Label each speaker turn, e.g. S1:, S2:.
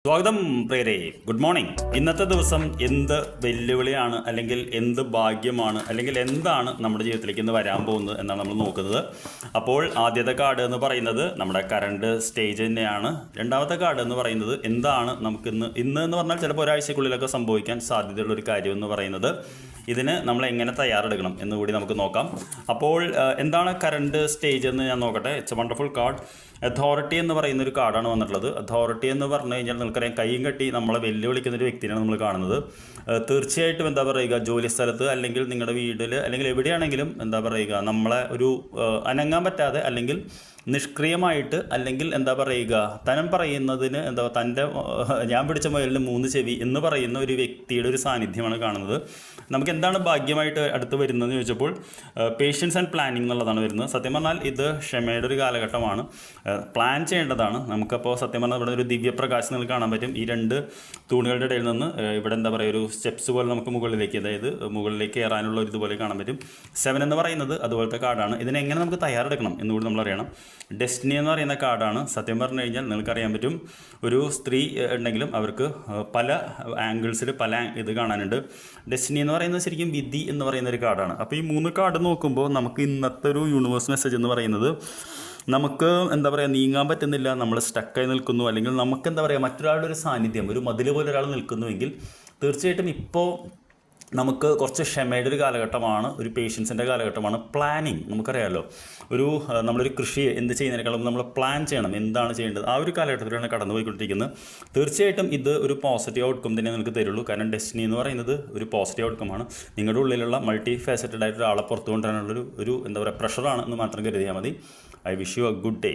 S1: സ്വാഗതം പ്രിയരേ, good morning. ഇന്നത്തെ ദിവസം എന്ത് വെല്ലുവിളിയാണ് അല്ലെങ്കിൽ എന്ത് ഭാഗ്യമാണ് അല്ലെങ്കിൽ എന്താണ് നമ്മുടെ ജീവിതത്തിലേക്ക് ഇന്ന് വരാൻ പോകുന്നത് എന്നാണ് നമ്മൾ നോക്കുന്നത്. അപ്പോൾ ആദ്യത്തെ കാർഡ് എന്ന് പറയുന്നത് നമ്മുടെ കറണ്ട് സ്റ്റേജ് തന്നെയാണ്. രണ്ടാമത്തെ കാർഡ് എന്ന് പറയുന്നത് എന്താണ് നമുക്ക് ഇന്ന് എന്ന് പറഞ്ഞാൽ ചിലപ്പോൾ ഒരാഴ്ചക്കുള്ളിലൊക്കെ സംഭവിക്കാൻ സാധ്യതയുള്ളൊരു കാര്യം എന്ന് പറയുന്നത് ഇതിന് നമ്മൾ എങ്ങനെ തയ്യാറെടുക്കണം എന്നുകൂടി നമുക്ക് നോക്കാം. അപ്പോൾ എന്താണ് കറണ്ട് സ്റ്റേജ് എന്ന് ഞാൻ നോക്കട്ടെ. It's A wonderful card. Authority എന്ന് പറയുന്ന ഒരു കാർഡാണ് വന്നിട്ടുള്ളത്. അതോറിറ്റി എന്ന് പറഞ്ഞു കഴിഞ്ഞാൽ നിങ്ങൾക്കറിയാം, കൈയും കെട്ടി നമ്മളെ വെല്ലുവിളിക്കുന്ന ഒരു വ്യക്തിയാണ് നമ്മൾ കാണുന്നത്. തീർച്ചയായിട്ടും എന്താ പറയുക, ജോലി സ്ഥലത്ത് അല്ലെങ്കിൽ നിങ്ങളുടെ വീട്ടിൽ അല്ലെങ്കിൽ എവിടെയാണെങ്കിലും എന്താ പറയുക, നമ്മളെ ഒരു അനങ്ങാൻ പറ്റാതെ അല്ലെങ്കിൽ നിഷ്ക്രിയമായിട്ട് അല്ലെങ്കിൽ എന്താ പറയുക, തനം പറയുന്നതിന് തൻ്റെ ഞാൻ പിടിച്ച മുയലിന് 3 ചെവി എന്ന് പറയുന്ന ഒരു വ്യക്തിയുടെ ഒരു സാന്നിധ്യമാണ് കാണുന്നത്. നമുക്ക് എന്താണ് ഭാഗ്യമായിട്ട് അടുത്ത് വരുന്നതെന്ന് ചോദിച്ചപ്പോൾ പേഷ്യൻസ് ആൻഡ് പ്ലാനിങ് എന്നുള്ളതാണ് വരുന്നത്. സത്യം പറഞ്ഞാൽ ഇത് ക്ഷമയുടെ ഒരു കാലഘട്ടമാണ്. പ്ലാൻ ചെയ്യേണ്ടതാണ്. നമുക്കപ്പോൾ സത്യം പറഞ്ഞാൽ ഇവിടെ ഒരു ദിവ്യപ്രകാശം നിങ്ങൾക്ക് കാണാൻ പറ്റും. ഈ 2 തൂണുകളുടെ ഇടയിൽ നിന്ന് ഇവിടെ എന്താ പറയുക, ഒരു സ്റ്റെപ്സ് പോലെ നമുക്ക് മുകളിലേക്ക്, അതായത് മുകളിലേക്ക് കയറാനുള്ള ഒരു ഇതുപോലെ കാണാൻ പറ്റും. 7 എന്ന് പറയുന്നത് അതുപോലത്തെ കാർഡാണ്. ഇതിനെങ്ങനെ നമുക്ക് തയ്യാറെടുക്കണം എന്നുകൂടി നമ്മൾ അറിയണം. ഡെസ്റ്റിനി എന്ന് പറയുന്ന കാർഡാണ്. സത്യം പറഞ്ഞു കഴിഞ്ഞാൽ നിങ്ങൾക്കറിയാൻ പറ്റും, ഒരു സ്ത്രീ ഉണ്ടെങ്കിലും അവർക്ക് പല ആംഗിൾസിൽ പല ഇത് കാണാനുണ്ട്. ഡെസ്റ്റിനി എന്ന് പറയുന്നത് ശരിക്കും വിധി എന്ന് പറയുന്ന ഒരു കാർഡാണ്. അപ്പോൾ ഈ 3 കാർഡ് നോക്കുമ്പോൾ നമുക്ക് ഇന്നത്തെ ഒരു യൂണിവേഴ്സ് മെസ്സേജ് എന്ന് പറയുന്നത്, നമുക്ക് എന്താ പറയുക, നീങ്ങാൻ പറ്റുന്നില്ല, നമ്മൾ സ്റ്റക്കായി നിൽക്കുന്നു, അല്ലെങ്കിൽ നമുക്ക് എന്താ പറയുക, മറ്റൊരാളുടെ ഒരു സാന്നിധ്യം, ഒരു മതിൽ പോലെ ഒരാൾ നിൽക്കുന്നുവെങ്കിൽ തീർച്ചയായിട്ടും ഇപ്പോൾ നമുക്ക് കുറച്ച് ക്ഷമയുടെ ഒരു കാലഘട്ടമാണ്, ഒരു പേഷ്യൻസിൻ്റെ കാലഘട്ടമാണ്. പ്ലാനിങ് നമുക്കറിയാമല്ലോ, നമ്മളൊരു കൃഷി എന്ത് ചെയ്യുന്നതിനേക്കാളും നമ്മൾ പ്ലാൻ ചെയ്യണം, എന്താണ് ചെയ്യേണ്ടത്, ആ ഒരു കാലഘട്ടത്തിലാണ് കടന്നു പോയിക്കൊണ്ടിരിക്കുന്നത്. തീർച്ചയായിട്ടും ഇത് ഒരു പോസിറ്റീവ് ഔട്ട്കം തന്നെ നിങ്ങൾക്ക് തരുള്ളൂ. കാരണം ഡെസ്റ്റിനി എന്ന് പറയുന്നത് ഒരു പോസിറ്റീവ് ഔട്ട്കമാണ്. നിങ്ങളുടെ ഉള്ളിലുള്ള മൾട്ടി ഫാസറ്റഡ് ആയിട്ട് ഒരാളെ പുറത്തു കൊണ്ടുവരാനുള്ളൊരു എന്താ പറയുക, പ്രഷറാണ് എന്ന് മാത്രം കരുതിയാൽ മതി. I wish you A good day.